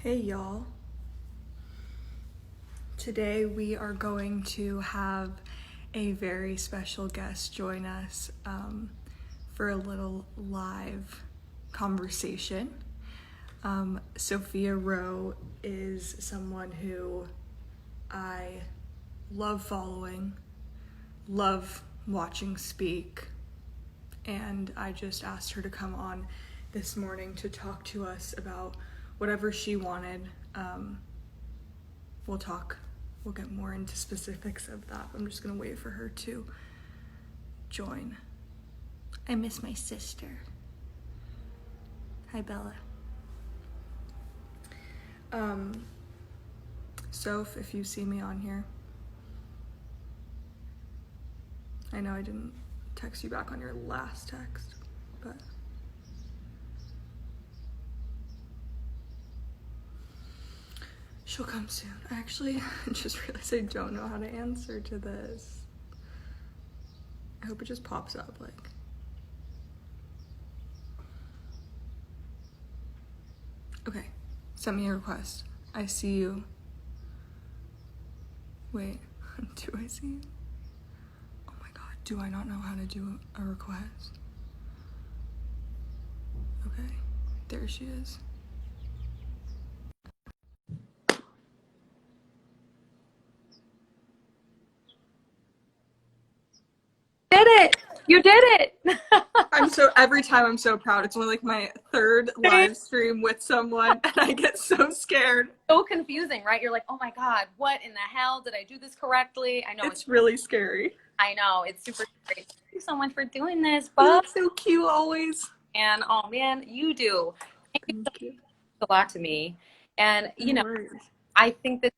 Hey y'all. Today we are going to have a very special guest join us for a little live conversation. Sophia Roe is someone who I love following, love watching speak, and I just asked her to come on this morning to talk to us about whatever she wanted. We'll get more into specifics of that. I'm just gonna wait for her to join. I miss my sister. Hi, Bella. Soph, if you see me on here, I know I didn't text you back on your last text, but she'll come soon. I actually just realized I don't know how to answer to this. I hope it just pops up, like. Okay, send me a request. I see you. Wait, do I see you? Oh my god, do I not know how to do a request? Okay, there she is. Did it! You did it! Every time I'm so proud. It's only like my third live stream with someone and I get so scared. So confusing, right? You're like, oh my god, what in the hell? Did I do this correctly? I know it's really scary. I know, it's super scary. Thank you so much for doing this, You Bob. look so cute always. And oh man, you do. Thank you. A lot to me. And you know, I think that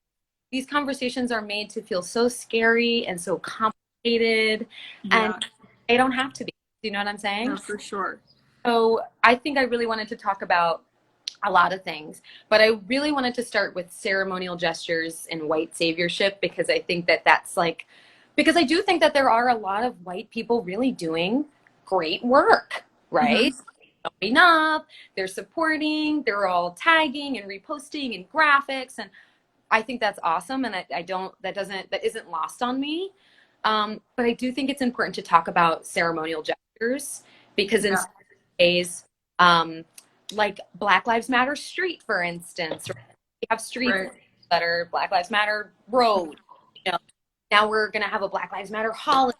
these conversations are made to feel so scary and so complicated, and they don't have to be. Do you know what I'm saying? No, for sure. So I think I really wanted to talk about a lot of things, but I really wanted to start with ceremonial gestures and white saviorship, because I think that that's like, because I do think that there are a lot of white people really doing great work, right? Showing up, they're supporting, they're all tagging and reposting and graphics, and I think that's awesome, and that isn't lost on me. But I do think it's important to talk about ceremonial gestures, because in some ways, like Black Lives Matter Street, for instance, right? We have streets that are Black Lives Matter Road. You know, now we're gonna have a Black Lives Matter holiday.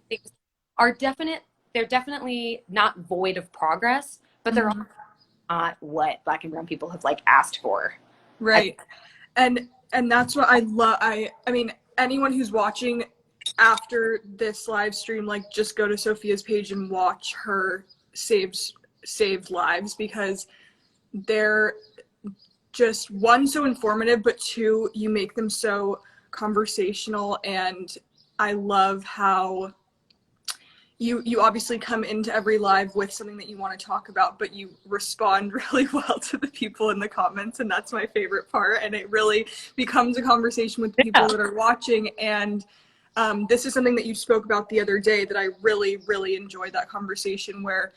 Things they're definitely not void of progress, but they're not what Black and brown people have like asked for. Right. And that's what I love. I mean, anyone who's watching after this live stream, like, just go to Sophia's page and watch her saved lives, because they're just, one, so informative, but two, you make them so conversational. And I love how you obviously come into every live with something that you want to talk about, but you respond really well to the people in the comments, and that's my favorite part. And it really becomes a conversation with the people that are watching. And this is something that you spoke about the other day that I really, really enjoyed, that conversation where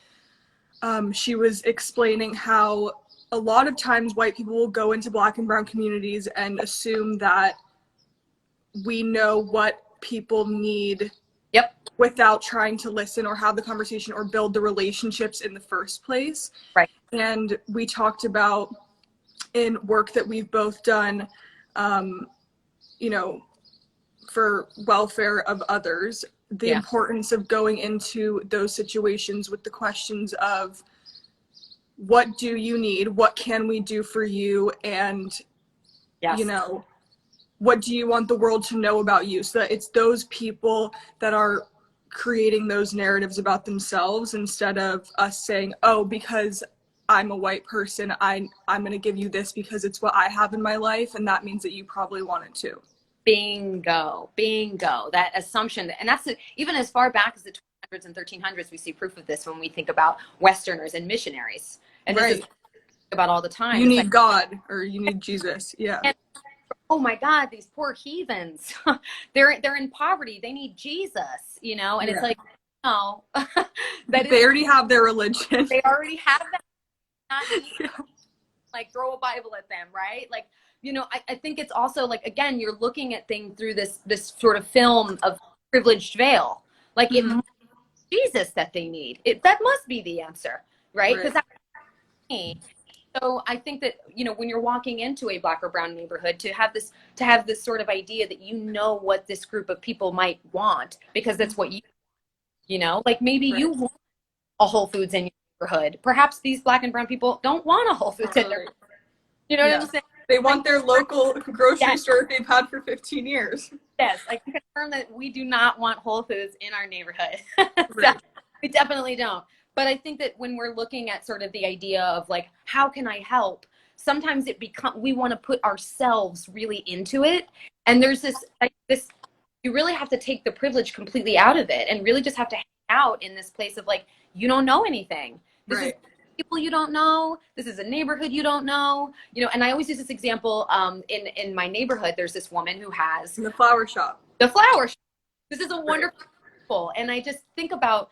she was explaining how a lot of times white people will go into Black and brown communities and assume that we know what people need without trying to listen or have the conversation or build the relationships in the first place. Right. And we talked about, in work that we've both done, you know, for welfare of others, the importance of going into those situations with the questions of, what do you need? What can we do for you? And, you know, what do you want the world to know about you? So that it's those people that are creating those narratives about themselves, instead of us saying, oh, because I'm a white person, I'm going to give you this because it's what I have in my life, and that means that you probably want it too. Bingo. That assumption, and that's even as far back as the 1200s and 1300s, we see proof of this when we think about Westerners and missionaries. And this is about all the time. You need God, or you need Jesus. And, oh my God, these poor heathens, they're in poverty. They need Jesus, you know? And it's like, no, they already have their religion. They already have that. like throw a Bible at them, right? Like, you know, I think it's also like, again, you're looking at things through this sort of film of privileged veil. Like it must be Jesus that they need. That must be the answer, right? Because that's me. So I think that, you know, when you're walking into a Black or brown neighborhood, to have this sort of idea that you know what this group of people might want, because that's what you know, like maybe you want a Whole Foods in your neighborhood. Perhaps these Black and brown people don't want a Whole Foods in their, you know what I'm saying? They want their local grocery store they've had for 15 years. Yes, I can confirm that we do not want Whole Foods in our neighborhood. So we definitely don't. But I think that when we're looking at sort of the idea of like, how can I help? Sometimes we want to put ourselves really into it. And there's this, you really have to take the privilege completely out of it and really just have to hang out in this place of like, you don't know anything. This is people you don't know. This is a neighborhood you don't know. You know, and I always use this example in my neighborhood. There's this woman who has the flower shop. This is a wonderful people. And I just think about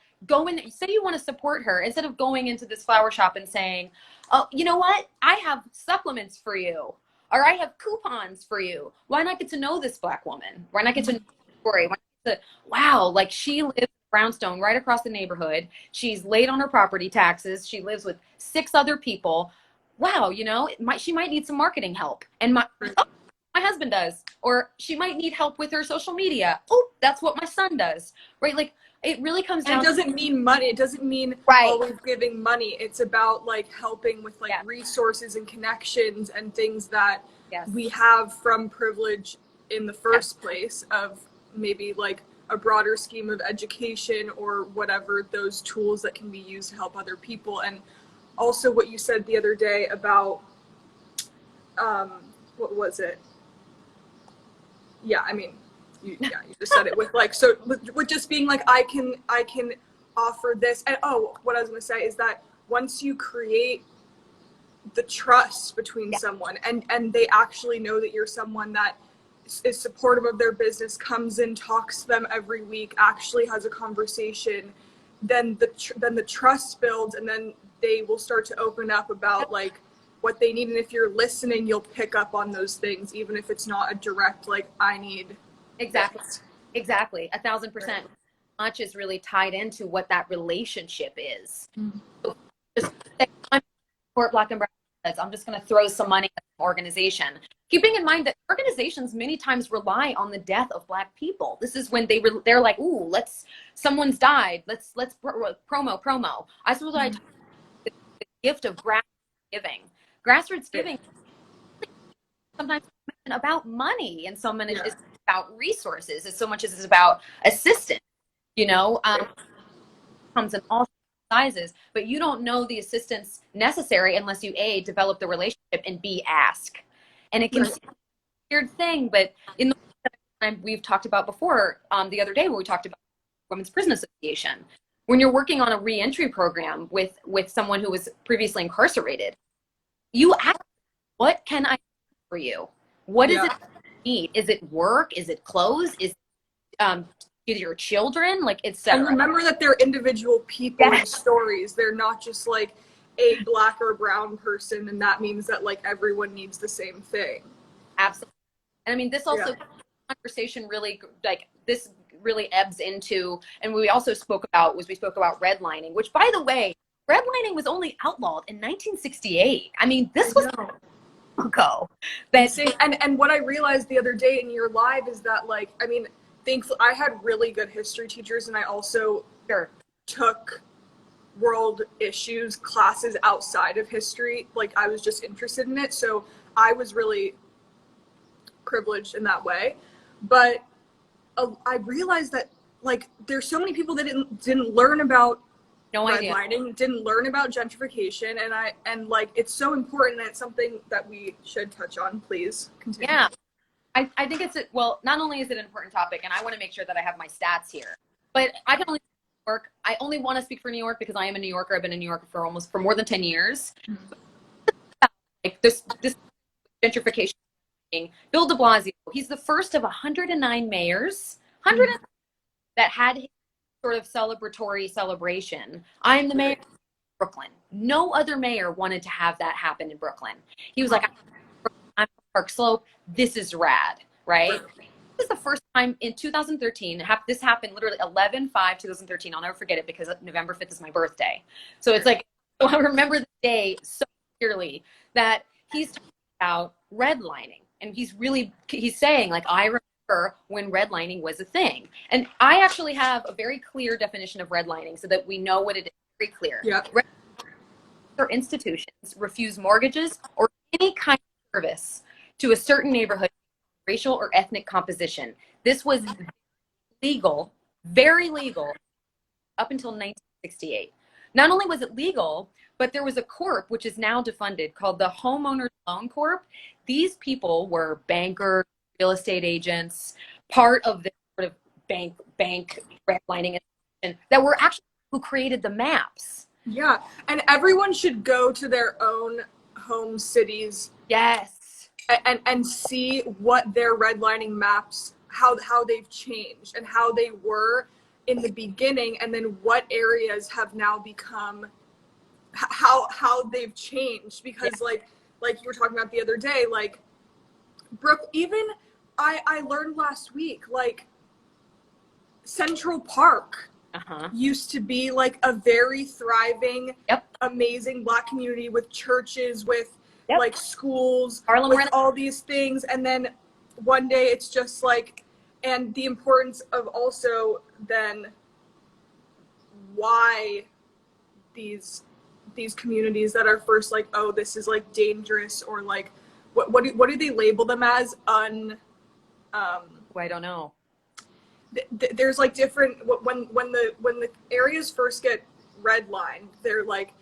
say you want to support her, instead of going into this flower shop and saying, oh, you know what? I have supplements for you, or I have coupons for you. Why not get to know this Black woman? Why not get to know her story? Wow, like she lives in Brownstone right across the neighborhood. She's late on her property taxes. She lives with 6 other people. Wow, you know, she might need some marketing help. And my husband does. Or she might need help with her social media. Oh, that's what my son does. Right? Like, it really comes down. It doesn't mean money. It doesn't mean always giving money. It's about like helping with like resources and connections and things that we have from privilege in the first place, of maybe like a broader scheme of education or whatever, those tools that can be used to help other people. And also what you said the other day about, what was it? Yeah, I mean, you just said it with like, so with just being like, I can offer this. And what I was going to say is that once you create the trust between someone and they actually know that you're someone that is supportive of their business, comes in, talks to them every week, actually has a conversation, then the trust builds, and then they will start to open up about like what they need. And if you're listening, you'll pick up on those things, even if it's not a direct like, I need exactly 1,000%. Much is really tied into what that relationship is. So just I'm support Black and brown kids, I'm just going to throw some money at an organization, keeping in mind that organizations many times rely on the death of Black people. This is when they're like, ooh, someone's died, let's promo. I suppose I talk the gift of grassroots giving sometimes about money, and so much is about resources, as so much as it's about assistance, you know. Comes in all sizes, but you don't know the assistance necessary unless you develop the relationship, and ask. And it can seem a weird thing, but in the time we've talked about before, the other day when we talked about Women's Prison Association, when you're working on a reentry program with someone who was previously incarcerated, you ask, what can I do for you? What is it you need? Is it work? Is it clothes? Is your children? Like, etc. And remember that they're individual people and stories. They're not just like a Black or brown person, and that means that like everyone needs the same thing. Absolutely. And I mean, this also conversation really, like, this really ebbs into, and we also spoke about redlining, which, by the way, redlining was only outlawed in 1968. I mean, this was ago. And what I realized the other day in your live is that, like, I mean, thankfully I had really good history teachers, and I also took world issues classes outside of history. Like, I was just interested in it, so I was really privileged in that way. But I realized that, like, there's so many people that didn't learn about redlining, didn't learn about gentrification, and like, it's so important, and it's something that we should touch on. Please continue. Yeah, I think well, not only is it an important topic, and I want to make sure that I have my stats here, but I can only York. I only want to speak for New York because I am a New Yorker. I've been in New York for more than 10 years. Like this gentrification thing. Bill de Blasio, he's the first of 109 mayors, that had his sort of celebratory celebration. I am the mayor. Brooklyn. No other mayor wanted to have that happen in Brooklyn. He was like, I'm Park Slope. This is rad, right? This is the first time in 2013. This happened literally 11/5/2013. I'll never forget it because November 5th is my birthday. So it's like, I remember the day so clearly that he's talking about redlining. And he's saying, like, I remember when redlining was a thing. And I actually have a very clear definition of redlining so that we know what it is. Very clear. Yeah. Or institutions refuse mortgages or any kind of service to a certain neighborhood, racial or ethnic composition. This was legal, very legal, up until 1968. Not only was it legal, but there was a corp, which is now defunded, called the Homeowner Loan Corp. These people were bankers, real estate agents, part of the sort of bank redlining institution that were actually who created the maps. Yeah, and everyone should go to their own home cities. Yes. And see what their redlining maps, how they've changed and how they were in the beginning, and then what areas have now become, how they've changed. Because like you were talking about the other day, like even I learned last week, like Central Park used to be like a very thriving, amazing Black community with churches, with like schools, with all these things. And then one day it's just like, and the importance of also then why these communities that are first like, oh, this is like dangerous, or like what do they label them as? I don't know. There's like different, when the areas first get redlined, they're like,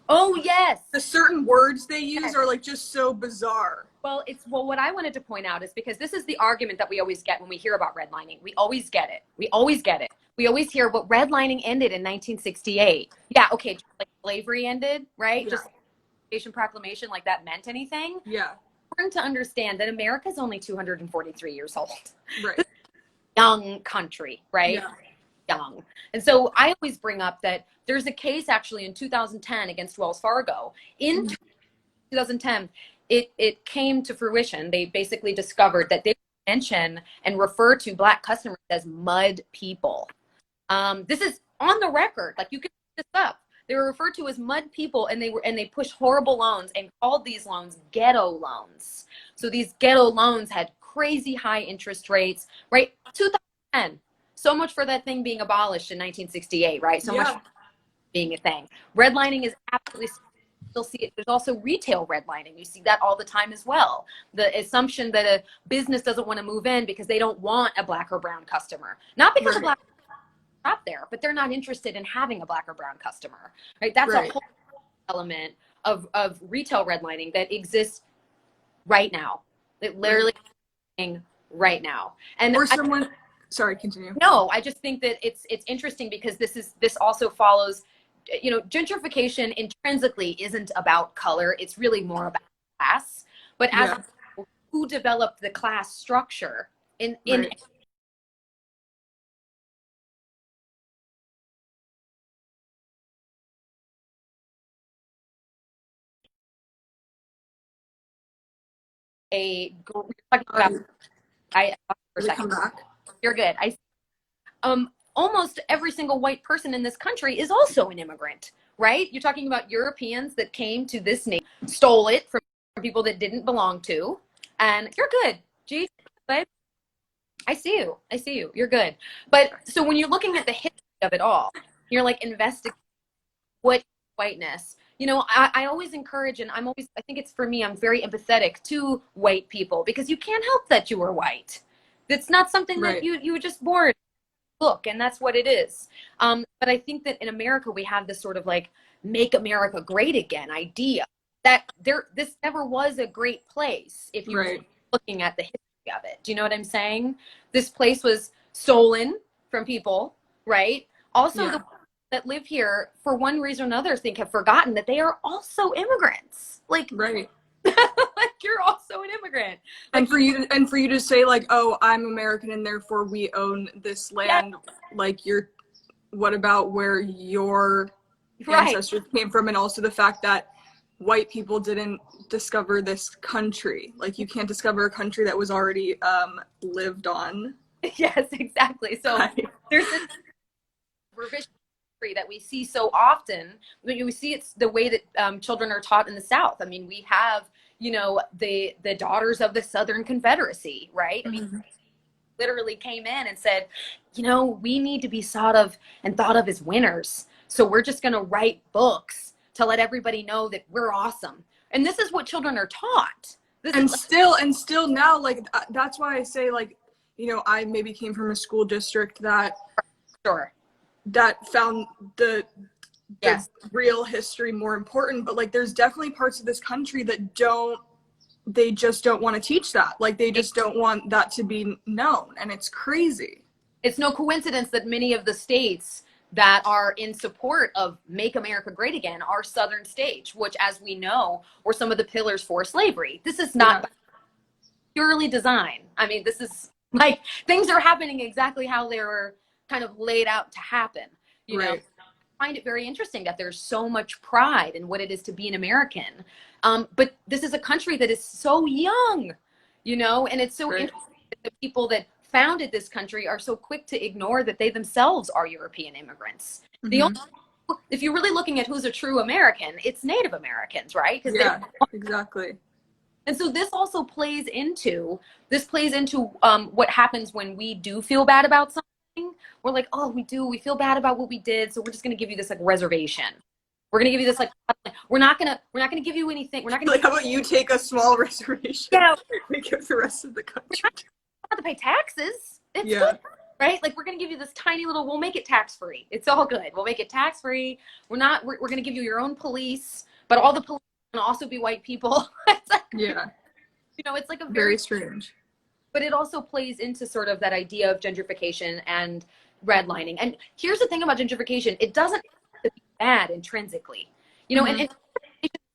oh yes, the certain words they use are like just so bizarre. Well, what I wanted to point out is because this is the argument that we always get when we hear about redlining. We always get it. We always hear what redlining ended in 1968. Yeah, okay, like slavery ended, right? Yeah. Just proclamation, like that meant anything. Yeah. Important to understand that America's only 243 years old. Right. This is a young country, right? Yeah. Young. And so I always bring up that there's a case actually in 2010 against Wells Fargo. In 2010, it came to fruition. They basically discovered that they mention and refer to Black customers as mud people. This is on the record. Like, you can look this up. They were referred to as mud people, and they pushed horrible loans and called these loans ghetto loans. So these ghetto loans had crazy high interest rates, right? 2010. So much for that thing being abolished in 1968, right? So much being a thing. Redlining is absolutely still see it. There's also retail redlining. You see that all the time as well. The assumption that a business doesn't want to move in because they don't want a Black or brown customer. Not because a Black shop there, but they're not interested in having a Black or brown customer, right? That's a whole element of retail redlining that exists right now. It literally right now. And or someone, sorry, continue. No, I just think that it's interesting because this also follows, you know, gentrification intrinsically isn't about color. It's really more about class. But as who developed the class structure in Come back. You're good. Almost every single white person in this country is also an immigrant, right? You're talking about Europeans that came to this nation, stole it from people that didn't belong to, and you're good. Gee, babe, I see you. You're good. But so when you're looking at the history of it all, you're like investigating what whiteness. You know, I always encourage, and I think it's for me, I'm very empathetic to white people because you can't help that you are white. It's not something that you were just born. Look, and that's what it is. But I think that in America we have this sort of like make America great again idea that this never was a great place if you were looking at the history of it. Do you know what I'm saying? This place was stolen from people, right? Also, the people that live here for one reason or another have forgotten that they are also immigrants. Like, like you're also an immigrant. Like, and for you to say like, oh, I'm American and therefore we own this land. Like, what about where your Right. ancestors came from, and also the fact that white people didn't discover this country. Like, you can't discover a country that was already lived on. Yes, exactly. So Right. there's this revision that we see so often. We see it's the way that children are taught in the South. I mean, we have, you know, the daughters of the Southern Confederacy, right? I mean, literally came in and said, you know, we need to be thought of as winners. So we're just going to write books to let everybody know that we're awesome. And this is what children are taught. Still now, like, that's why I say, like, you know, I maybe came from a school district that found the real history more important, but like, there's definitely parts of this country that they just don't want to teach that. Like, they just don't want that to be known, and it's crazy. It's no coincidence that many of the states that are in support of Make America Great Again are Southern states, which, as we know, were some of the pillars for slavery. This is not purely design. I mean, this is like, things are happening exactly how they were kind of laid out to happen. You know, I find it very interesting that there's so much pride in what it is to be an American. But this is a country that is so young, you know, and it's so interesting that the people that founded this country are so quick to ignore that they themselves are European immigrants. The only, if you're really looking at who's a true American, it's Native Americans, right? Exactly. And so this also plays into what happens when we do feel bad about something. We're like, oh, we feel bad about what we did, so we're just going to give you this like reservation. We're going to give you this like, we're not going to give you anything. We're not going to, like, how about you take a small reservation? Yeah, we give the rest of the country. We don't have to pay taxes. It's good, right? Like, we're going to give you this tiny little, we'll make it tax free. It's all good. We'll make it tax free. We're going to give you your own police, but all the police can also be white people. It's like, you know, it's like a very strange. But it also plays into sort of that idea of gentrification and redlining. And here's the thing about gentrification: it doesn't have to be bad intrinsically, you know. And it's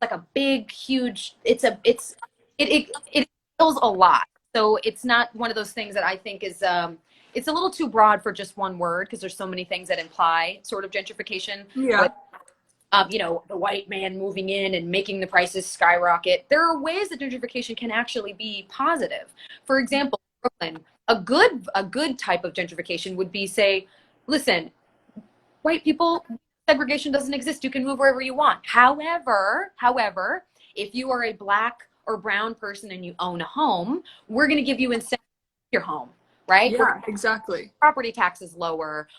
like a big, huge. It feels a lot. So it's not one of those things that I think is it's a little too broad for just one word, because there's so many things that imply sort of gentrification. You know, the white man moving in and making the prices skyrocket. There are ways that gentrification can actually be positive. For example, Brooklyn, a good type of gentrification would be, say, listen, white people, segregation doesn't exist. You can move wherever you want. However, if you are a Black or brown person and you own a home, we're going to give you incentives to your home, right? Yeah, exactly. Property taxes lower.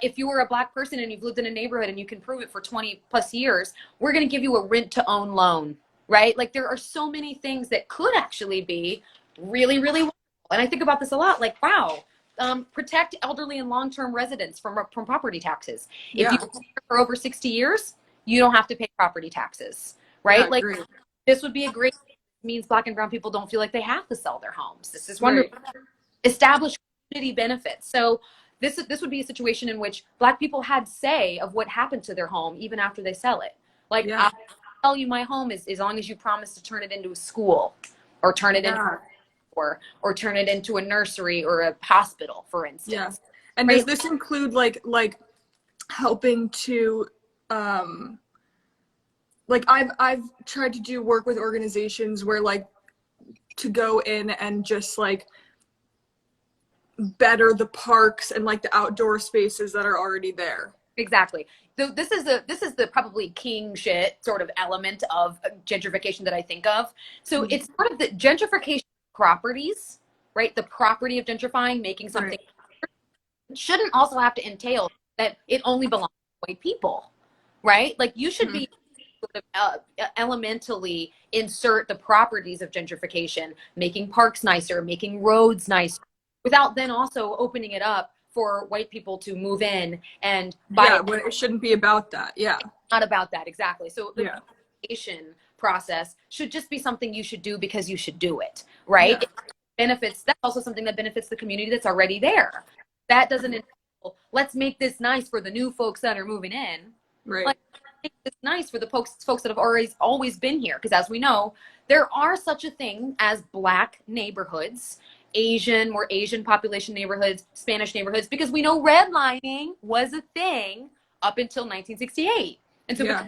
If you were a Black person and you've lived in a neighborhood and you can prove it for 20 plus years, we're going to give you a rent to own loan, right? Like, there are so many things that could actually be really, really wonderful. And I think about this a lot, like, wow, protect elderly and long-term residents from property taxes. If you've been here for over 60 years, you don't have to pay property taxes, right? Like, this would be a great, means Black and brown people don't feel like they have to sell their homes. This is wonderful. Establish community benefits. So this would be a situation in which Black people had say of what happened to their home even after they sell it. Like, I'll tell you, my home is, as long as you promise to turn it into a school, or turn it into, or turn it into a nursery or a hospital, for instance. And does this include like helping to like, I've tried to do work with organizations where, like, to go in and just like better the parks and like the outdoor spaces that are already there. Exactly. So this is the probably king shit sort of element of gentrification that I think of. So it's sort of the gentrification properties, right? The property of gentrifying, making something shouldn't also have to entail that it only belongs to white people, right? Like, you should be sort of elementally insert the properties of gentrification, making parks nicer, making roads nicer, without then also opening it up for white people to move in and buy. When it shouldn't be about that. It's not about that, exactly. So the application process should just be something you should do because you should do it, right? It benefits. That's also something that benefits the community that's already there. That doesn't entail, let's make this nice for the new folks that are moving in. Right. Like, make this nice for the folks that have always been here. Because as we know, there are such a thing as Black neighborhoods, more Asian population neighborhoods, Spanish neighborhoods, because we know redlining was a thing up until 1968. And so Yeah.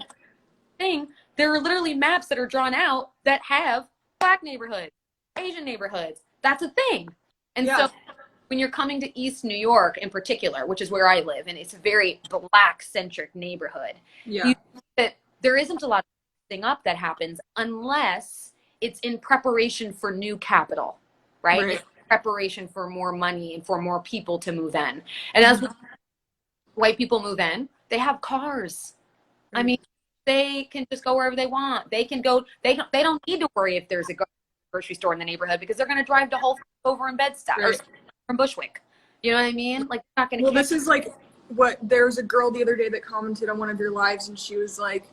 there are literally maps that are drawn out that have Black neighborhoods, Asian neighborhoods. That's a thing. And Yeah. so when you're coming to East New York in particular, which is where I live, and it's a very Black-centric neighborhood, Yeah. you see that there isn't a lot of thing up that happens unless it's in preparation for new capital, right? Right. It's preparation for more money and for more people to move in. And as white people move in, they have cars. I mean, they can just go wherever they want. They can go, they don't need to worry if there's a grocery store in the neighborhood because they're going to drive to Whole Foods over in Bed-Stuy or from Bushwick. You know what I mean? Like, they're not going to Well, this is like what, there was a girl the other day that commented on one of your lives, and she was like,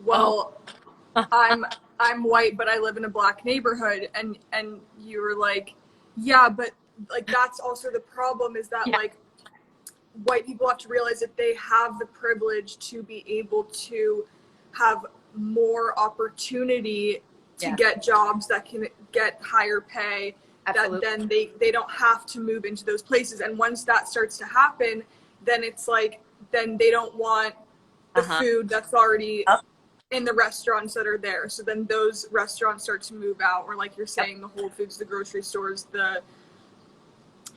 well, I'm white, but I live in a Black neighborhood. And you were like, yeah, but like, that's also the problem, is that like, white people have to realize that they have the privilege to be able to have more opportunity to get jobs that can get higher pay. Absolutely. That then they don't have to move into those places. And once that starts to happen, then it's like, then they don't want the food that's already in the restaurants that are there. So then those restaurants start to move out, or like you're saying, the Whole Foods, the grocery stores, the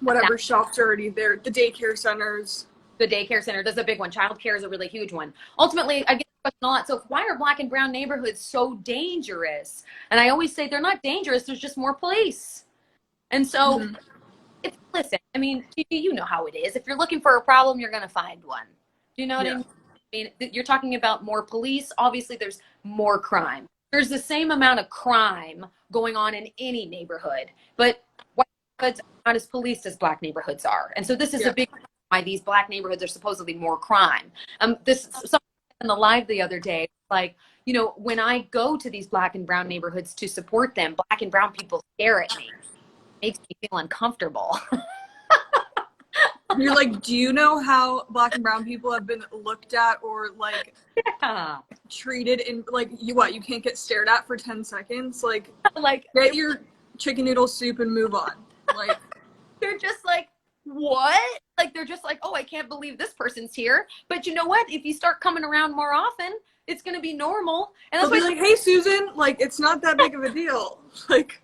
whatever shops are already there, the daycare centers. The daycare center, that's a big one. Childcare is a really huge one. Ultimately, I get the question a lot. So why are Black and brown neighborhoods so dangerous? And I always say they're not dangerous. There's just more police. And so, listen, I mean, you know how it is. If you're looking for a problem, you're going to find one. Do you know what I mean? I mean, you're talking about more police. Obviously, there's more crime. There's the same amount of crime going on in any neighborhood, but white neighborhoods are not as policed as Black neighborhoods are. And so this is a big reason why these Black neighborhoods are supposedly more crime. This someone in the live the other day, like, you know, when I go to these Black and brown neighborhoods to support them, Black and brown people stare at me. It makes me feel uncomfortable. You're like, do you know how Black and brown people have been looked at or like treated in, like, you can't get stared at for 10 seconds? Like get your chicken noodle soup and move on. Like, they're just like, what? Like, they're just like, oh, I can't believe this person's here. But you know what? If you start coming around more often, it's going to be normal. And that's they'll be like, hey, Susan, like, it's not that big of a deal. Like,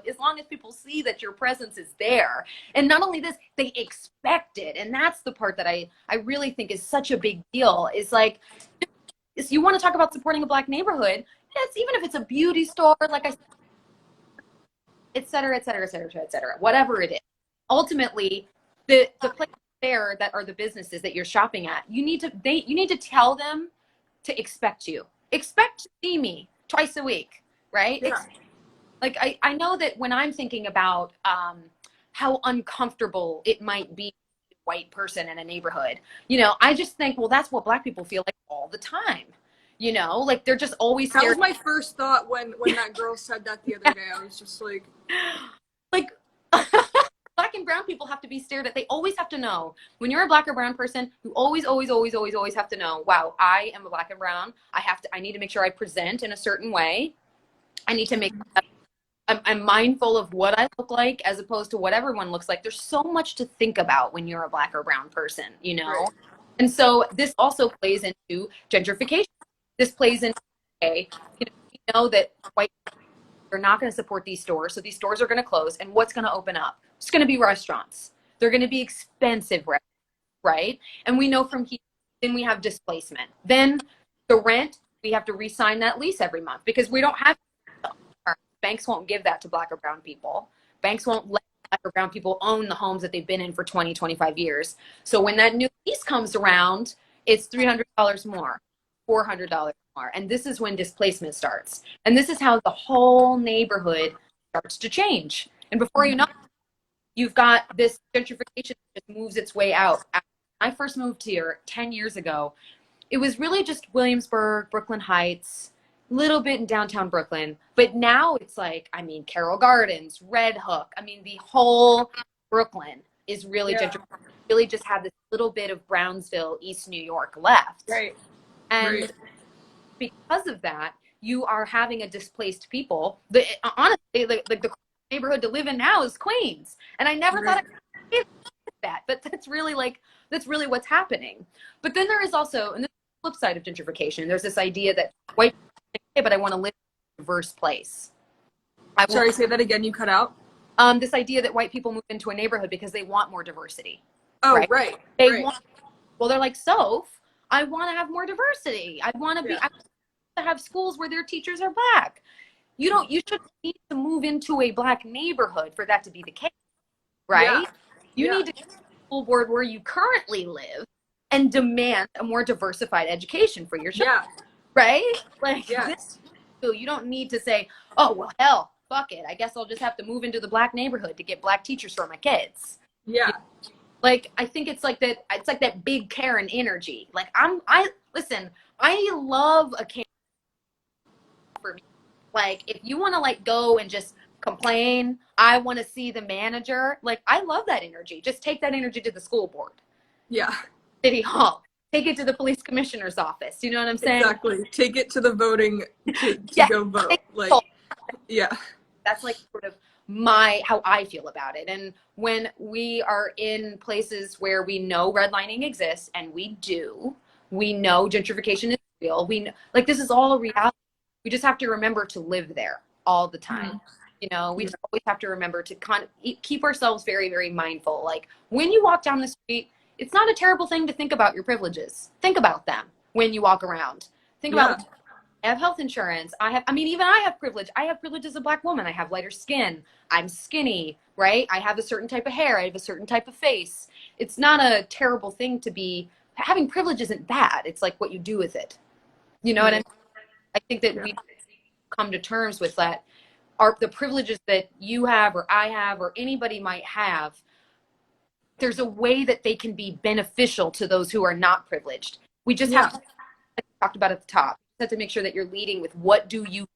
as long as people see that your presence is there. And not only this, they expect it. And that's the part that I really think is such a big deal, is like, if you want to talk about supporting a Black neighborhood, it's even if it's a beauty store, like I said, et cetera, et cetera, et cetera, et cetera, whatever it is. Ultimately, the places there that are the businesses that you're shopping at, you need to tell them to expect you. Expect to see me twice a week, right? Yeah. Like, I know that when I'm thinking about how uncomfortable it might be to a white person in a neighborhood, you know, I just think, well, that's what Black people feel like all the time. You know, like, they're just always scared. That was my first thought when that girl said that the other day. I was just like Black and brown people have to be stared at. They always have to know. When you're a Black or brown person, you always have to know, wow, I am a Black and brown. I need to make sure I present in a certain way. I need to make I'm mindful of what I look like as opposed to what everyone looks like. There's so much to think about when you're a Black or brown person, you know? Right. And so this also plays into gentrification. This plays into, we know that white people are not going to support these stores. So these stores are going to close. And what's going to open up? It's going to be restaurants. They're going to be expensive restaurants, right? And we know from here, then we have displacement. Then the rent, we have to re-sign that lease every month because we don't have. Banks won't give that to Black or brown people. Banks won't let Black or brown people own the homes that they've been in for 20, 25 years. So when that new lease comes around, it's $300 more, $400 more. And this is when displacement starts. And this is how the whole neighborhood starts to change. And before you know it, you've got this gentrification that just moves its way out. I first moved here 10 years ago. It was really just Williamsburg, Brooklyn Heights, little bit in downtown Brooklyn, but now it's like, I mean, Carroll Gardens, Red Hook. I mean, the whole Brooklyn is really gentrified. Really just have this little bit of Brownsville, East New York left. Right. And because of that, you are having a displaced people. Honestly, the neighborhood to live in now is Queens. And I never thought I'd that, but that's really what's happening. But then there is also, and this flip side of gentrification. There's this idea that white people say, hey, but I want to live in a diverse place. Sorry, say that again. You cut out. This idea that white people move into a neighborhood because they want more diversity. Oh, right. They want, well, they're like, Soph, I want to have more diversity. I want to I want to have schools where their teachers are Black. You shouldn't need to move into a Black neighborhood for that to be the case, right? Yeah. You need to go to the school board where you currently live and demand a more diversified education for your children, right? Like, this, you don't need to say, oh, well, hell, fuck it. I guess I'll just have to move into the Black neighborhood to get Black teachers for my kids. Yeah. Like, I think it's like that big Karen energy. Like, listen, I love a Karen for me. Like, if you want to like go and just complain, I want to see the manager. Like, I love that energy. Just take that energy to the school board. Yeah. City hall. Take it to the police commissioner's office. You know what I'm saying? Exactly. Take it to the voting to go vote. Like, yeah. That's like sort of how I feel about it. And when we are in places where we know redlining exists, and we know gentrification is real. Like, this is all a reality. We just have to remember to live there all the time. Mm-hmm. You know, we just always have to remember to keep ourselves very, very mindful. Like, when you walk down the street, it's not a terrible thing to think about your privileges. Think about them when you walk around. Think about, I have health insurance. Even I have privilege. I have privilege as a Black woman. I have lighter skin. I'm skinny, right? I have a certain type of hair. I have a certain type of face. It's not a terrible thing to be, having privilege isn't bad. It's like what you do with it. You know what I mean? I think that we come to terms with that. The privileges that you have or I have or anybody might have, there's a way that they can be beneficial to those who are not privileged. We just have to, like we talked about at the top, you have to make sure that you're leading with what do you,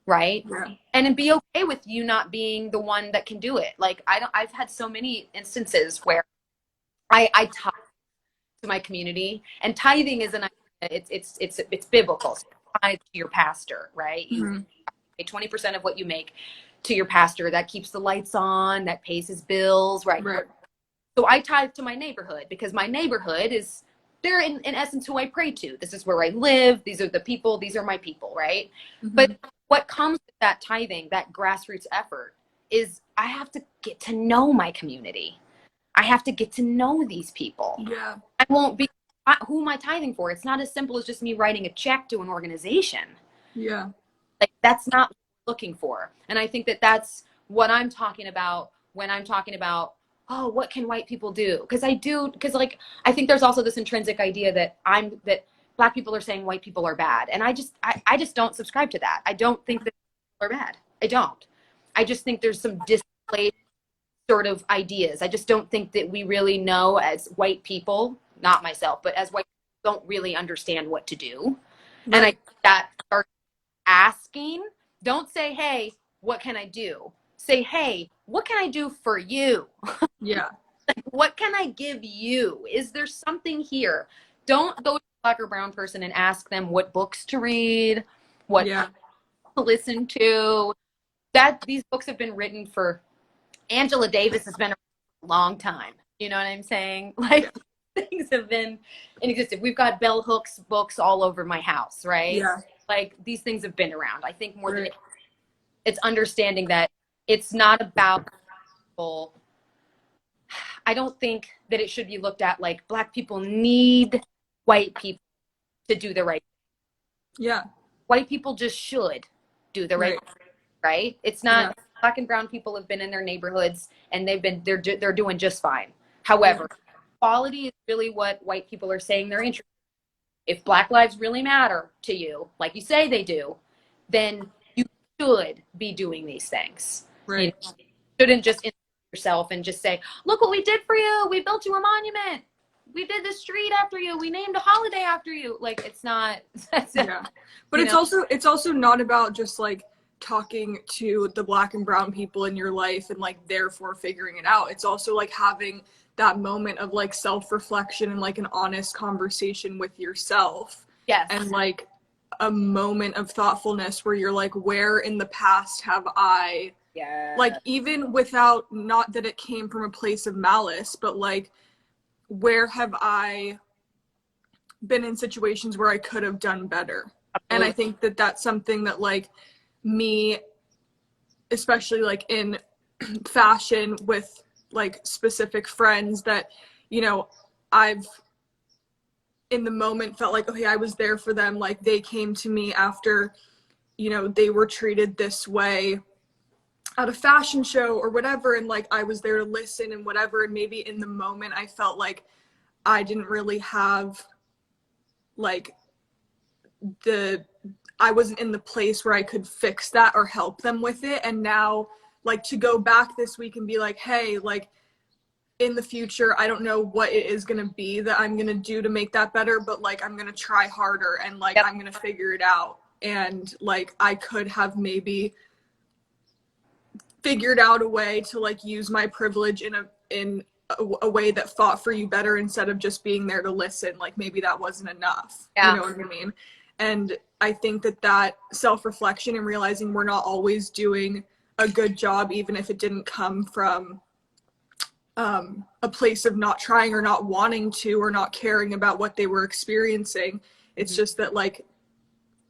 right? Yeah. And then be okay with you not being the one that can do it. Like, I've had so many instances where I tithe to my community, and tithing is it's biblical. So tithe to your pastor, right? Mm-hmm. You pay 20% of what you make to your pastor. That keeps the lights on, that pays his bills, right? So I tithe to my neighborhood because my neighborhood is, they're in essence who I pray to. This is where I live. These are the people. These are my people, right? Mm-hmm. But what comes with that tithing, that grassroots effort, is I have to get to know my community. I have to get to know these people. Yeah. I won't be, who am I tithing for? It's not as simple as just me writing a check to an organization. Yeah. Like, that's not what I'm looking for. And I think that that's what I'm talking about when I'm talking about, oh, what can white people do? Because like, I think there's also this intrinsic idea that Black people are saying white people are bad. And I just don't subscribe to that. I don't think that people are bad. I don't. I just think there's some displaced sort of ideas. I just don't think that we really know as white people, not myself, but as white people don't really understand what to do. Right. And I that start asking, don't say, hey, what can I do? Say, hey, what can I do for you? Yeah. What can I give you? Is there something here? Don't go to a Black or brown person and ask them what books to read, what to listen to. These books have been written for, Angela Davis has been a long time. You know what I'm saying? Like, things have been in existence. We've got bell hooks books all over my house, right? Yeah. Like, these things have been around. I think more than it's understanding that it's not about people. I don't think that it should be looked at like Black people need white people to do the right thing. Yeah. White people just should do the right thing, right? It's not, Black and brown people have been in their neighborhoods and they're doing just fine. However, equality is really what white people are saying they're interested in. If Black lives really matter to you, like you say they do, then you should be doing these things. Right. You shouldn't just insert yourself and just say, look what we did for you. We built you a monument. We did this street after you. We named a holiday after you. Like, it's not. Yeah. But it's also not about just like talking to the Black and brown people in your life and like therefore figuring it out. It's also like having that moment of like self-reflection and like an honest conversation with yourself. Yes. And like a moment of thoughtfulness where you're like, where in the past have I, like, even without, not that it came from a place of malice, but like, where have I been in situations where I could have done better. And I think that that's something that like me, especially like in fashion with like specific friends that, you know, I've in the moment felt like, okay, I was there for them. Like they came to me after, you know, they were treated this way at a fashion show or whatever. And like, I was there to listen and whatever. And maybe in the moment I felt like I didn't really have like I wasn't in the place where I could fix that or help them with it. And now like to go back this week and be like, hey, like in the future, I don't know what it is going to be that I'm going to do to make that better, but like I'm going to try harder and like I'm going to figure it out. And like I could have maybe figured out a way to like use my privilege in a way that fought for you better instead of just being there to listen. Like maybe that wasn't enough. You know what I mean? And I think that self-reflection and realizing we're not always doing a good job, even if it didn't come from a place of not trying or not wanting to or not caring about what they were experiencing. It's just that like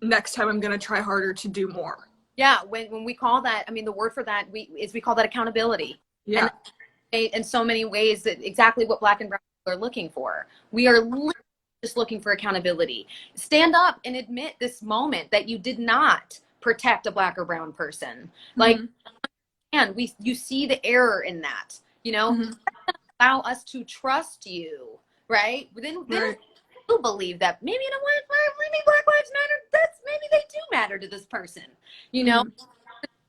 next time I'm going to try harder to do more. Yeah. When we call that, I mean, the word for that we call that accountability. Yeah. And in so many ways, that exactly what Black and brown people are looking for. We are literally just looking for accountability. Stand up and admit this moment that you did not protect a Black or brown person. Like, and you see the error in that, you know, allow us to trust you, right? Then you believe that maybe, you know what, maybe Black lives matter. Maybe they do matter to this person, you know.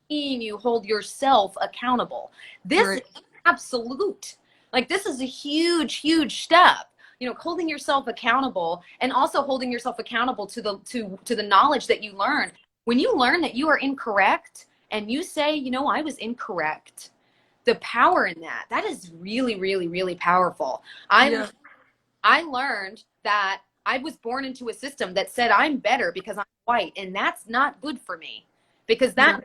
You hold yourself accountable. This is absolute. Like this is a huge step. You know, holding yourself accountable and also holding yourself accountable to the knowledge that you learn. When you learn that you are incorrect and you say, you know, I was incorrect, the power in that is really powerful. I learned that I was born into a system that said I'm better because I'm white, and that's not good for me because that's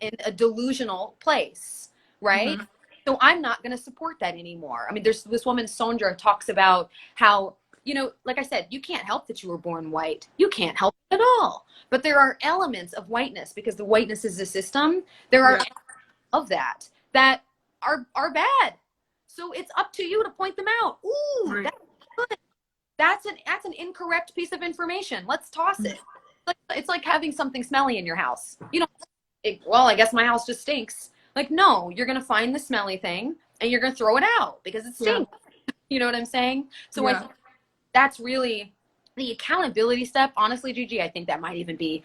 in a delusional place, right? So I'm not going to support that anymore. I mean, there's this woman, Sondra, talks about how, you know, like I said, you can't help that you were born white. You can't help it at all. But there are elements of whiteness because the whiteness is a system. There are elements of that are bad. So it's up to you to point them out. Ooh, that's good. That's an incorrect piece of information. Let's toss it. It's like having something smelly in your house. You know, well, I guess my house just stinks. Like, no, you're going to find the smelly thing and you're going to throw it out because it stinks. You know what I'm saying? So I think that's really the accountability step. Honestly, Gigi, I think that might even be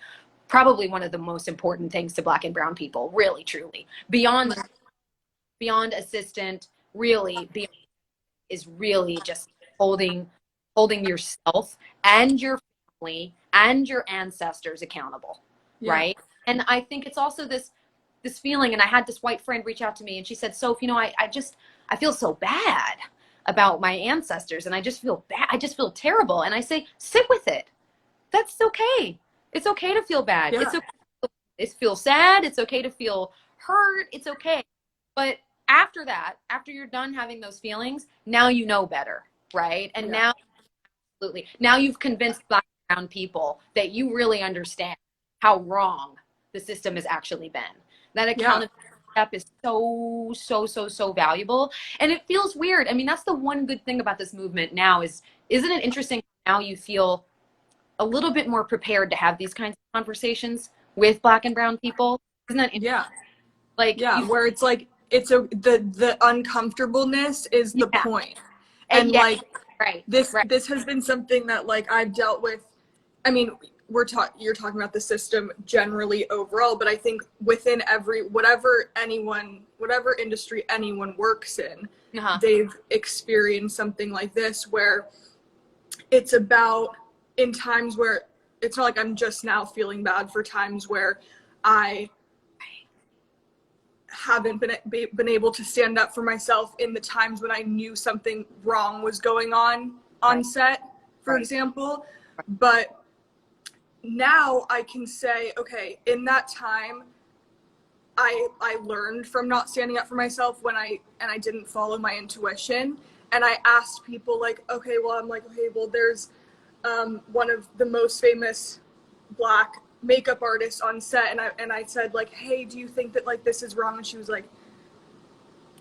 probably one of the most important things to Black and brown people, really, truly. Beyond assistant, really, is really just holding yourself and your family and your ancestors accountable, right? And I think it's also this feeling, and I had this white friend reach out to me and she said, Soph, you know, I feel so bad about my ancestors and I just feel bad. I just feel terrible. And I say, sit with it. That's okay. It's okay to feel bad. It's okay to feel sad. It's okay to feel hurt. It's okay. But after that, after you're done having those feelings, now you know better, right? And now you've convinced Black and brown people that you really understand how wrong the system has actually been. That accountability step is so valuable. And it feels weird. I mean, that's the one good thing about this movement now isn't it interesting now you feel a little bit more prepared to have these kinds of conversations with Black and brown people? Isn't that interesting? Like, where it's like, the uncomfortableness is the point. And like, this has been something that like I've dealt with. I mean, you're talking about the system generally overall, but I think within whatever industry anyone works in, they've experienced something like this where it's about in times where it's not like I'm just now feeling bad for times where I haven't been able to stand up for myself in the times when I knew something wrong was going on set, for example. But now I can say, okay, in that time, I learned from not standing up for myself when I didn't follow my intuition. And I asked people like, okay, well, there's one of the most famous Black makeup artists on set, and I said like, hey, do you think that like this is wrong? And she was like,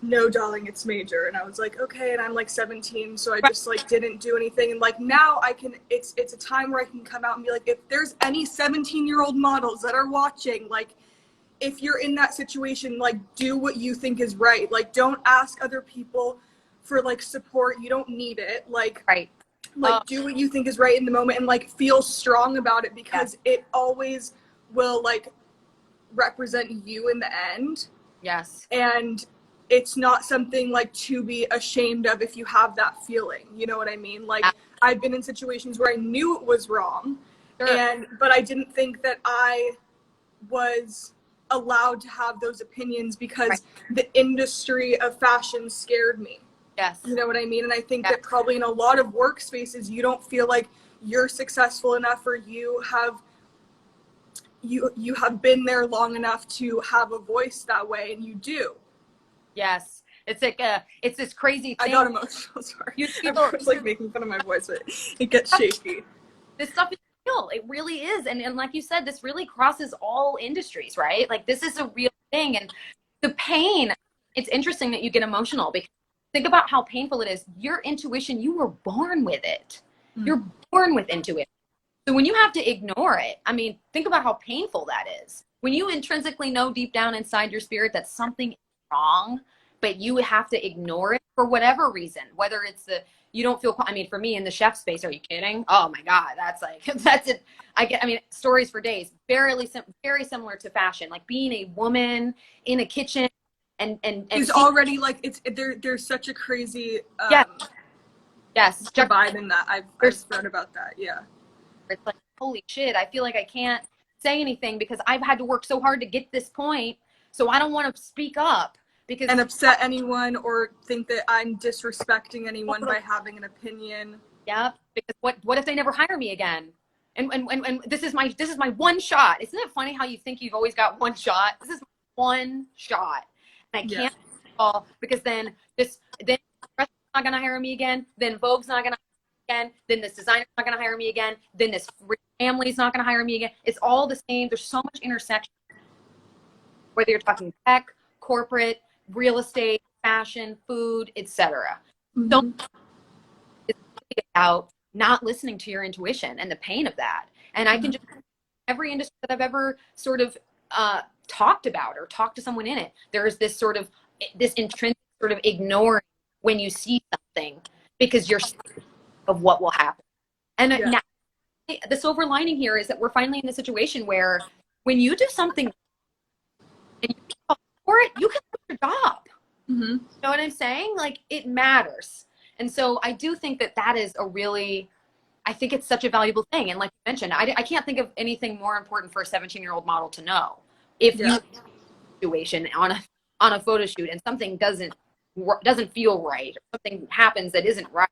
no, darling, it's major. And I was like, okay. And I'm like 17, so I just like didn't do anything. And like now I can, it's a time where I can come out and be like, if there's any 17-year-old models that are watching, like, if you're in that situation, like, do what you think is right. Like, don't ask other people for like support. You don't need it. Like, Right. Do what you think is right in the moment, and like feel strong about it, because it always will like represent you in the end. Yes. And it's not something like to be ashamed of if you have that feeling. You know what I mean? Like, I've been in situations where I knew it was wrong, but I didn't think that I was allowed to have those opinions because the industry of fashion scared me. Yes. You know what I mean? And I think that probably in a lot of workspaces, you don't feel like you're successful enough, or you have been there long enough to have a voice that way, and you do. Yes. It's like it's this crazy thing. I got emotional, sorry. Everyone's like making fun of my voice, but it gets shaky. This stuff is real. It really is. And like you said, this really crosses all industries, right? Like, this is a real thing. And the pain, it's interesting that you get emotional, because think about how painful it is. Your intuition, you were born with it. You're born with intuition. So when you have to ignore it, I mean, think about how painful that is. When you intrinsically know deep down inside your spirit that something is wrong, but you have to ignore it for whatever reason, whether it's you don't feel, I mean, for me in the chef space, are you kidding? Oh my God, that's like, that's it. I mean, stories for days, very similar to fashion, like being a woman in a kitchen and it's already like, there's such a crazy, yes, vibe in that. I've read about that. Yeah. It's like, holy shit, I feel like I can't say anything because I've had to work so hard to get this point. So I don't want to speak up and upset anyone, or think that I'm disrespecting anyone by having an opinion. Yeah, because what if they never hire me again? And this is my one shot. Isn't it funny how you think you've always got one shot? This is one shot, and I can't fall, because then not gonna hire me again. Then Vogue's not gonna hire me again. Then this designer's not gonna hire me again. Then this family's not gonna hire me again. It's all the same. There's so much intersection. Whether you're talking tech, corporate, real estate, fashion, food, etc. So it's about not listening to your intuition and the pain of that. And I can just, every industry that I've ever sort of talked about or talked to someone in it, there's this intrinsic sort of ignoring when you see something, because you're scared of what will happen. And now, the silver lining here is that we're finally in a situation where when you do something and you call for it, you can lose your job. You know what I'm saying? Like, it matters. And so I do think that is I think it's such a valuable thing. And like you mentioned, I can't think of anything more important for a 17-year-old model to know. If you situation on a photo shoot and something doesn't feel right, or something happens that isn't right,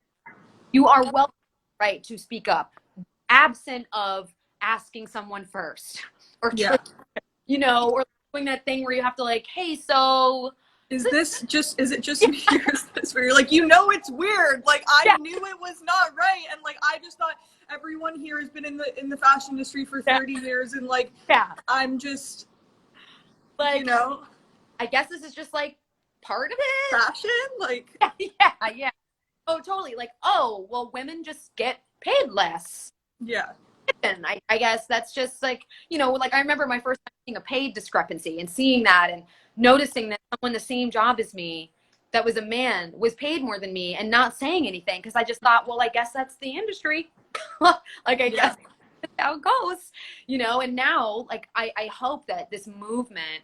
you are well right to speak up, absent of asking someone first, or or doing that thing where you have to like, hey, so is it just me, or is this where you're like, it's weird, like I knew it was not right, and like I just thought everyone here has been in the fashion industry for 30 years, and like I'm just like, I guess this is just like part of it, fashion, like oh totally, like, oh well, women just get paid less. And I guess that's just like, like I remember my first time seeing a paid discrepancy and seeing that and noticing that someone the same job as me that was a man was paid more than me and not saying anything, because I just thought, well, I guess that's the industry. Like, I guess that's how it goes, and now, like, I hope that this movement,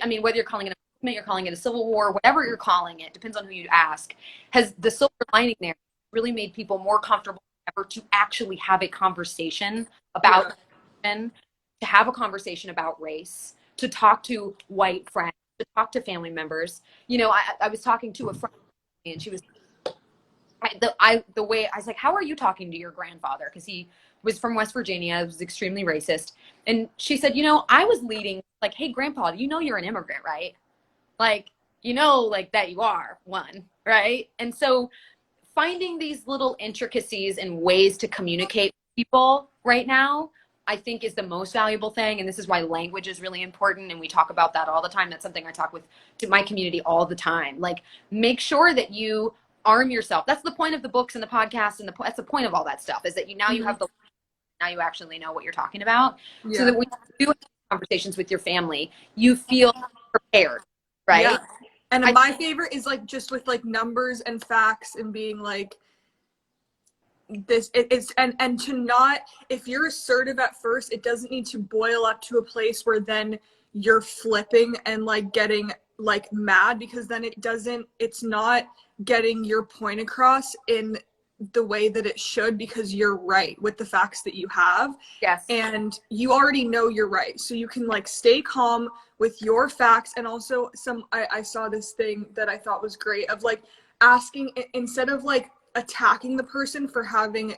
I mean, whether you're calling it a movement, you're calling it a civil war, whatever you're calling it, depends on who you ask, has the silver lining there really made people more comfortable ever to actually have a conversation about to have a conversation about race, to talk to white friends, to talk to family members. I was talking to a friend, and she was the way I was like, how are you talking to your grandfather? Because he was from West Virginia, was extremely racist. And she said, I was leading like, hey, grandpa, you're an immigrant, right? Like, like that you are one, right? And so finding these little intricacies and ways to communicate people right now, I think is the most valuable thing. And this is why language is really important. And we talk about that all the time. That's something I talk to my community all the time. Like, make sure that you arm yourself. That's the point of the books and the podcast. And that's the point of all that stuff, is that you have now you actually know what you're talking about. So that when you do have conversations with your family, you feel prepared, right? Yeah. And my favorite is like just with like numbers and facts and being like, this it's and to not, if you're assertive at first, it doesn't need to boil up to a place where then you're flipping and like getting like mad, because then it's not getting your point across in the way that it should, because you're right with the facts that you have. Yes. And you already know you're right, so you can like stay calm with your facts. And also I saw this thing that I thought was great, of like asking, instead of like attacking the person for having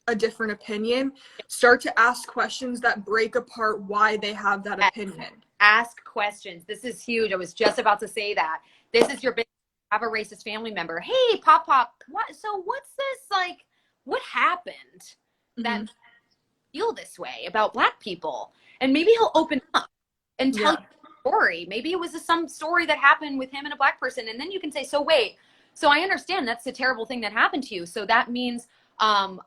a different opinion, start to ask questions that break apart why they have that opinion. Ask questions. This is huge. I was just about to say that. This is your big, have a racist family member. Hey, Pop, so what's this, like, what happened that you feel this way about Black people? And maybe he'll open up and tell you a story. Maybe it was some story that happened with him and a Black person. And then you can say, so wait, so I understand that's a terrible thing that happened to you. So that means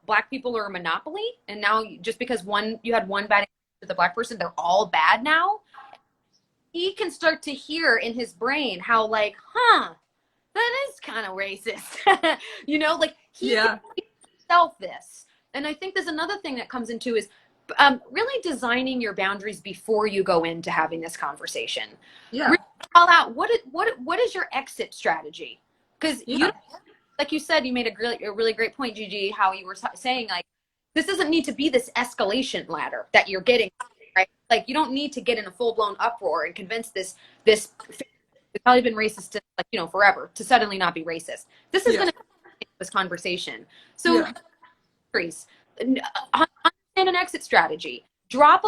Black people are a monopoly. And now just because you had one bad experience with a Black person, they're all bad now. He can start to hear in his brain how, like, that is kind of racist. You know, like, he can teach himself this. And I think there's another thing that comes into is really designing your boundaries before you go into having this conversation. Yeah. Really call out what is your exit strategy? Because you, like you said, you made a really great point, Gigi, how you were saying, like, this doesn't need to be this escalation ladder that you're getting, right? Like, you don't need to get in a full-blown uproar and convince this it's probably been racist to, like, you know, forever, to suddenly not be racist. This is going to be this conversation. So, understand an exit strategy. Drop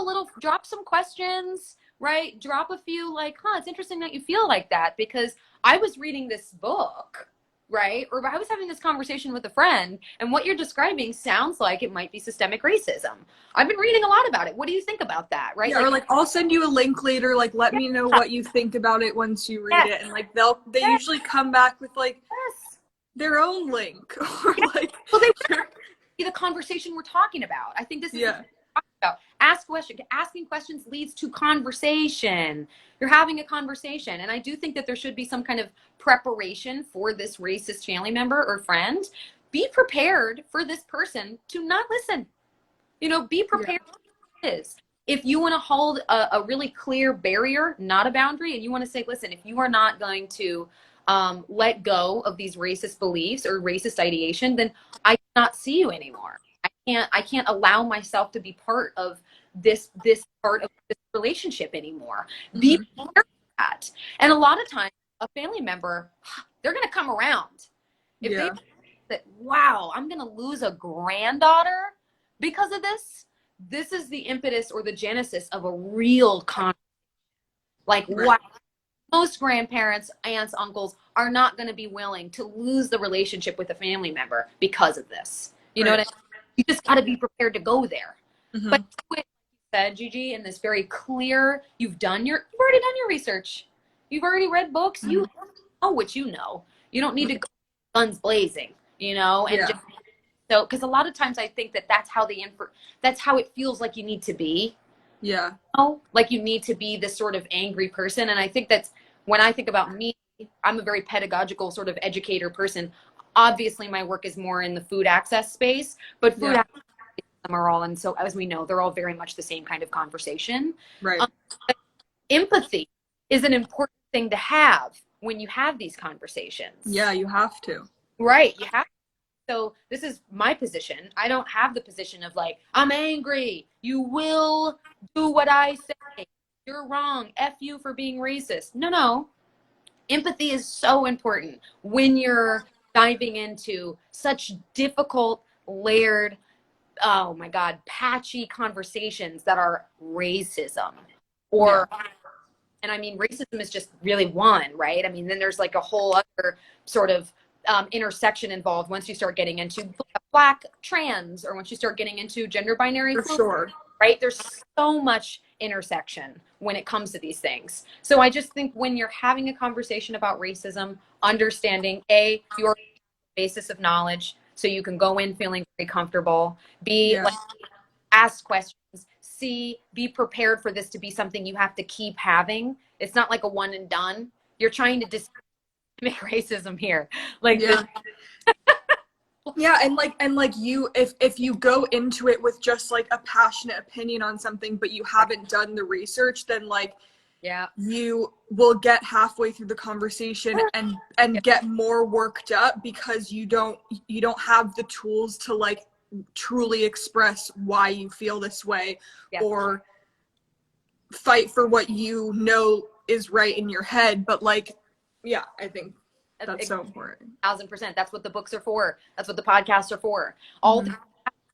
some questions, right? Drop a few, like, it's interesting that you feel like that, because I was reading this book, right? Or I was having this conversation with a friend, and what you're describing sounds like it might be systemic racism. I've been reading a lot about it. What do you think about that, right? Yeah, like, or like, I'll send you a link later, like, let me know what you think about it once you read it. And like, they usually come back with like their own link. Or like, well, they be the conversation we're talking about. I think this is what we're talking about. Asking questions leads to conversation. You're having a conversation. And I do think that there should be some kind of preparation for this racist family member or friend. Be prepared for this person to not listen. You know, be prepared for this. If you want to hold a really clear barrier, not a boundary, and you want to say, listen, if you are not going to let go of these racist beliefs or racist ideation, then I cannot see you anymore. I can't allow myself to be part of this part of this relationship anymore. Be prepared for that. And a lot of times, a family member, they're going to come around. If they think that, wow, I'm going to lose a granddaughter because of this, this is the impetus or the genesis of a real conflict. Like, wow, most grandparents, aunts, uncles are not going to be willing to lose the relationship with a family member because of this. You know what I mean? You just got to be prepared to go there. But what you said, Gigi, in this very clear, you've already done your research. You've already read books. You know what you know. You don't need to go guns blazing, you know, and just, so, because a lot of times I think that's how it feels like you need to be. Yeah. You know? Like, you need to be this sort of angry person. And I think that's, when I think about me, I'm a very pedagogical sort of educator person. Obviously, my work is more in the food access space, but food access are all, and so as we know, they're all very much the same kind of conversation. Right. Empathy is an important thing to have when you have these conversations. Yeah, you have to. Right, you have to. So this is my position. I don't have the position of like, I'm angry. You will do what I say. You're wrong. F you for being racist. No. Empathy is so important when you're diving into such difficult, layered, oh my God, patchy conversations that are racism. Or, and I mean, racism is just really one, right? I mean, then there's like a whole other sort of intersection involved once you start getting into Black, trans, or once you start getting into gender binary. For sure. Right? There's so much intersection when it comes to these things. So I just think when you're having a conversation about racism, understanding your basis of knowledge so you can go in feeling very comfortable, like, ask questions, C, be prepared for this to be something you have to keep having. It's not like a one and done. You're trying to make racism here. Like, yeah, and like you, if you go into it with just like a passionate opinion on something, but you haven't done the research, then like, you will get halfway through the conversation and get more worked up because you don't have the tools to like truly express why you feel this way or fight for what you know is right in your head. But like, I think that's so important. 1000%. That's what the books are for. That's what the podcasts are for. And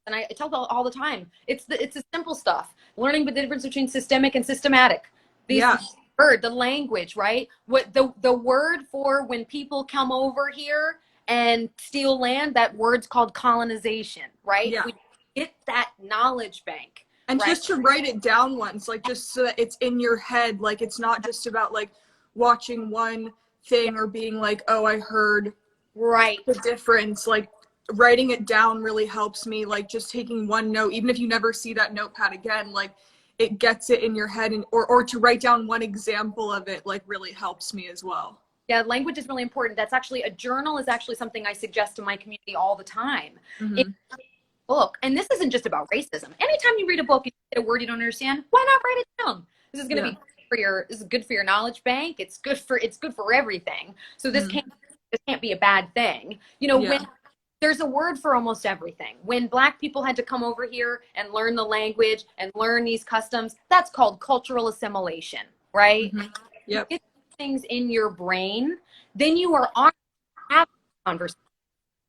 I tell them all the time, it's the simple stuff. Learning the difference between systemic and systematic. The language, right? What the word for when people come over here and steal land, that word's called colonization, right? Yeah. We get that knowledge bank. And just to write it down once, like just so that it's in your head, like it's not just about like watching one thing or being like, oh, I heard the difference. Like writing it down really helps me. Like just taking one note, even if you never see that notepad again, like it gets it in your head, and or to write down one example of it like really helps me as well. Yeah, language is really important. That's actually, a journal is actually something I suggest to my community all the time. Book, and this isn't just about racism. Anytime you read a book, you get a word you don't understand, why not write it down? This is going to be this is good for your knowledge bank. It's good for everything. So this can't be a bad thing. You know, when there's a word for almost everything. When Black people had to come over here and learn the language and learn these customs, that's called cultural assimilation, right? You get things in your brain, then you are on have a conversation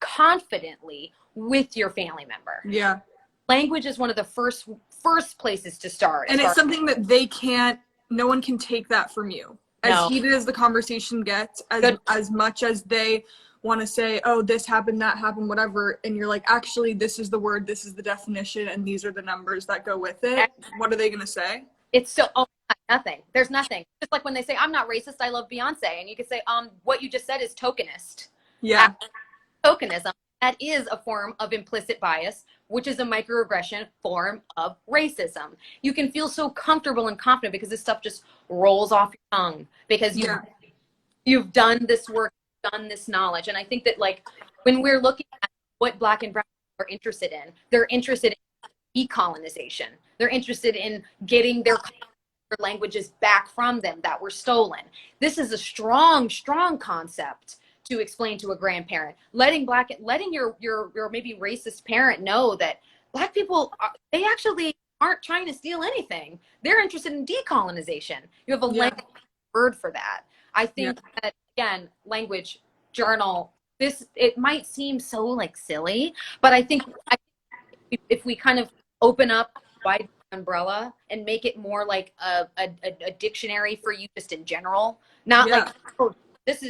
confidently with your family member. Yeah. Language is one of the first places to start. And it's something that no one can take that from you. As heated as the conversation gets, as much as they want to say, oh, this happened, that happened, whatever, and you're like, actually, this is the word, this is the definition, and these are the numbers that go with it. What are they going to say? It's still nothing. There's nothing. Just like when they say, I'm not racist, I love Beyonce. And you could say, what you just said is tokenist. Yeah. Tokenism. That is a form of implicit bias, which is a microaggression form of racism. You can feel so comfortable and confident because this stuff just rolls off your tongue because you've done this work, done this knowledge. And I think that like when we're looking at what Black and brown people are interested in, they're interested in decolonization. They're interested in getting their languages back from them that were stolen. This is a strong, strong concept to explain to a grandparent, letting your maybe racist parent know that Black people, they actually aren't trying to steal anything. They're interested in decolonization. You have a language word for that. I think that, again, language, journal, it might seem so like silly, but I think if we kind of open up wide umbrella and make it more like a dictionary for you just in general, not like, oh,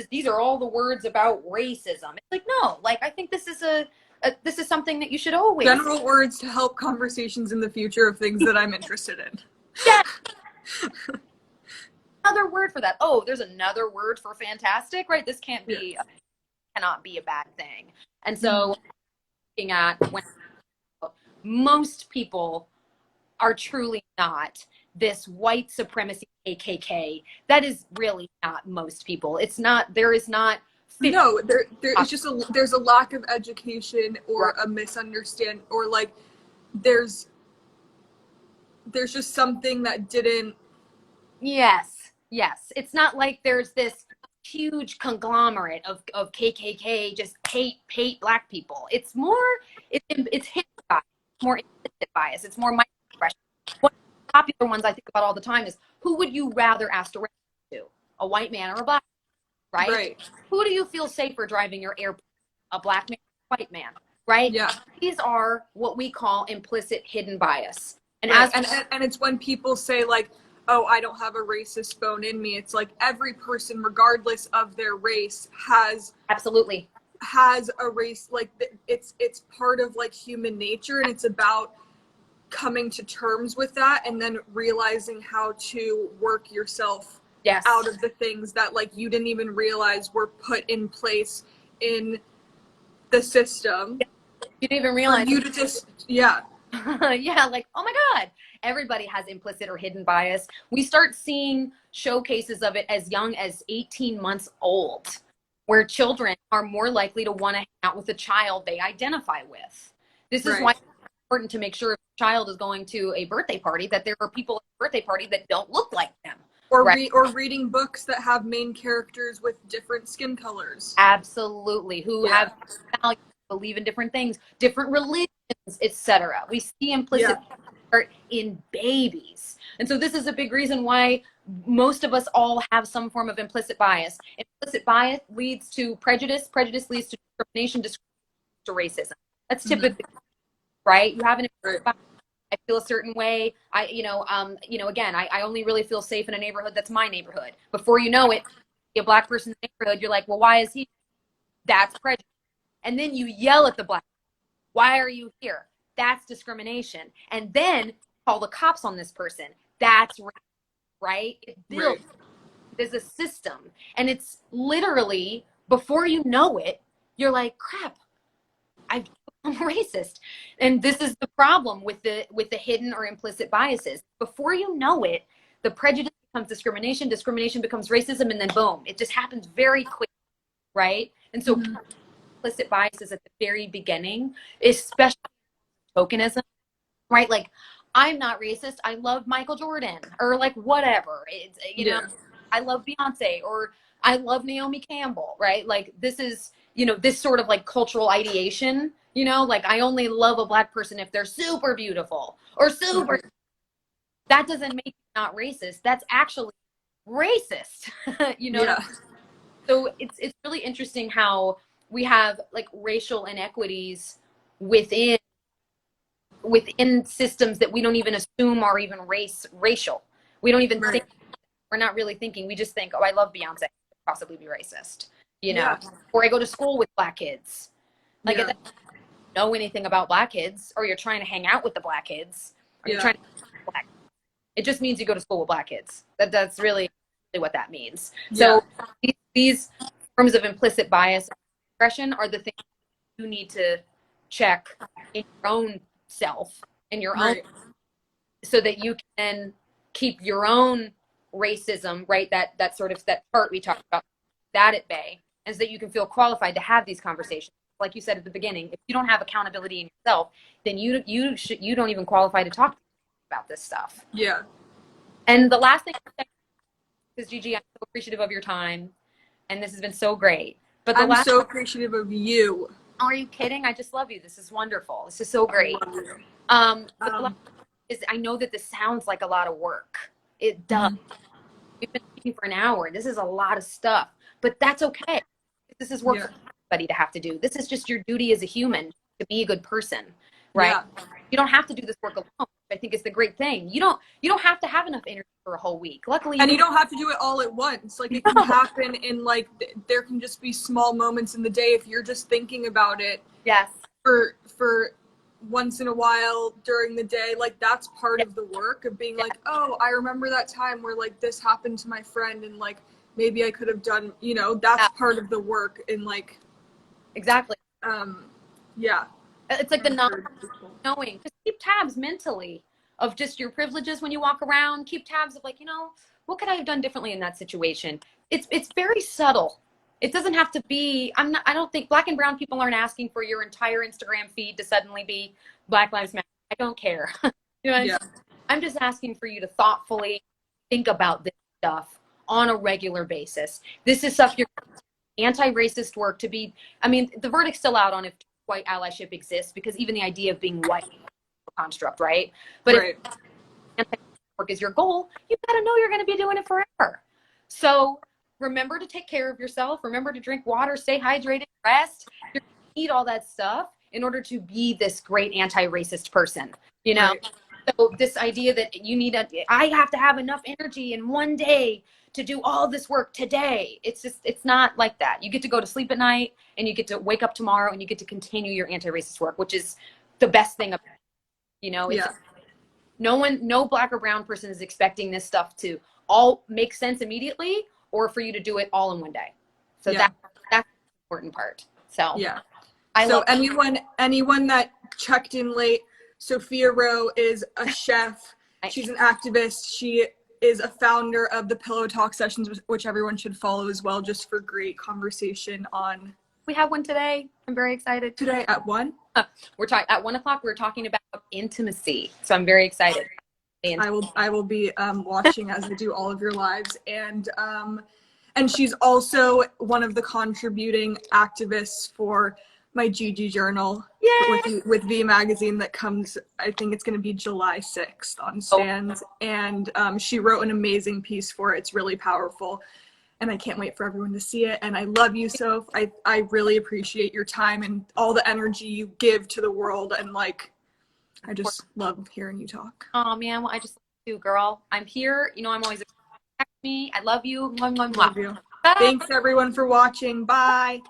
these are all the words about racism. It's like, no, like I think this is something that you should always general words to help conversations in the future of things that I'm interested in. Another word for that. Oh, there's another word for fantastic, right? This cannot be a bad thing. And so looking at when most people are truly not this white supremacy KKK. That is really not most people. It's not, there is not. No, there is just there's a lack of education or a misunderstanding, or like there's just something that didn't. Yes. It's not like there's this huge conglomerate of KKK just hate Black people. It's more, it's hidden bias, more implicit bias. It's more microaggression. One of the popular ones I think about all the time is, who would you rather ask to a white man or a Black man, right? Who do you feel safer driving your airplane, a Black man or a white man, right? Yeah. These are what we call implicit hidden bias. And and it's when people say like, oh, I don't have a racist bone in me. It's like every person, regardless of their race, has has a race, like it's part of like human nature, and it's about coming to terms with that and then realizing how to work yourself out of the things that like you didn't even realize were put in place in the system. You didn't even realize. For you to just, yeah. Yeah, like, oh my God, everybody has implicit or hidden bias. We start seeing showcases of it as young as 18 months old, where children are more likely to want to hang out with a child they identify with. This is why it's important to make sure if a child is going to a birthday party that there are people at the birthday party that don't look like them. Or, or reading books that have main characters with different skin colors. Absolutely. Who have values, believe in different things, different religions, etc. We see implicit in babies. And so this is a big reason why most of us all have some form of implicit bias. Implicit bias leads to prejudice. Prejudice leads to discrimination. Discrimination to racism. That's typically right. You have an implicit bias. I feel a certain way. Again, I only really feel safe in a neighborhood that's my neighborhood. Before you know it, a black person in the neighborhood, you're like, well, why is he? That's prejudice. And then you yell at the black. Why are you here? That's discrimination. And then call the cops on this person. That's right. It builds. There's a system, and it's literally before you know it, you're like, crap. I'm racist. And this is the problem with the hidden or implicit biases. Before you know it, the prejudice becomes discrimination, discrimination becomes racism, and then boom, it just happens very quickly, right? And so implicit biases at the very beginning, especially tokenism, right? Like, I'm not racist, I love Michael Jordan, or like whatever. It's, know, I love Beyonce, or I love Naomi Campbell, right? Like this is, this sort of like cultural ideation, like I only love a black person if they're super beautiful or super. That doesn't make you not racist. That's actually racist, So it's really interesting how we have like racial inequities within systems that we don't even assume are even racial. We don't even think, we're not really thinking. We just think, oh, I love Beyonce, I could possibly be racist, or I go to school with black kids. Like, if you don't know anything about black kids, or you're trying to hang out with the black kids, or you're trying to black, it just means you go to school with black kids. That's really what that means. So these forms of implicit bias and expression are the things you need to check in your own self, in your own, so that you can keep your own racism, right? That sort of, that part we talked about, that at bay, and so that you can feel qualified to have these conversations. Like you said at the beginning, if you don't have accountability in yourself, then you don't even qualify to talk about this stuff. Yeah. And the last thing, because Gigi, I'm so appreciative of your time, and this has been so great. But I'm so appreciative of you. Oh, are you kidding? I just love you. This is wonderful. This is so great. But the last is, I know that this sounds like a lot of work. It does. We've been speaking for an hour. This is a lot of stuff, but that's okay. This is work for everybody to have to do. This is just your duty as a human to be a good person, right? You don't have to do this work alone. I think it's the great thing. You don't have to have enough energy for a whole week. Luckily, and you don't have to do it all at once. Like, it can happen in, like, there can just be small moments in the day if you're just thinking about it. Yes. For once in a while during the day, like, that's part of the work of being like, oh, I remember that time where, like, this happened to my friend, and, like, maybe I could have done, that's part of the work. And, like, exactly. It's like the knowing. Just keep tabs mentally of just your privileges when you walk around. Keep tabs of, like, what could I have done differently in that situation? It's very subtle. It doesn't have to be. I don't think black and brown people aren't asking for your entire Instagram feed to suddenly be Black Lives Matter. I don't care. I'm just asking for you to thoughtfully think about this stuff on a regular basis. This is stuff you're anti-racist work to be. I mean, the verdict's still out on if white allyship exists, because even the idea of being white is a construct, right? But if anti-work is your goal, you got to know you're going to be doing it forever. So remember to take care of yourself. Remember to drink water, stay hydrated, rest. You're going to need all that stuff in order to be this great anti-racist person, So this idea that I have to have enough energy in one day to do all this work today. It's not like that. You get to go to sleep at night and you get to wake up tomorrow and you get to continue your anti-racist work, which is the best thing about it. It's no Black or brown person is expecting this stuff to all make sense immediately or for you to do it all in one day. So that's the important part. So anyone that checked in late, Sophia Roe is a chef. She's an activist. She is a founder of the Pillow Talk sessions, which everyone should follow as well, just for great conversation on. We have one today. I'm very excited. Today at 1? We're talking at 1 o'clock. We're talking about intimacy. So I'm very excited. I will be watching as I do all of your lives, and she's also one of the contributing activists for my GIGI journal with V Magazine that comes, I think it's going to be July 6th on stands. And she wrote an amazing piece for it. It's really powerful. And I can't wait for everyone to see it. And I love you, Soph. I really appreciate your time and all the energy you give to the world. And like, I just love hearing you talk. Oh man, well, I just love you, girl. I'm here. I'm always text me. I love you. Love you. Thanks everyone for watching. Bye.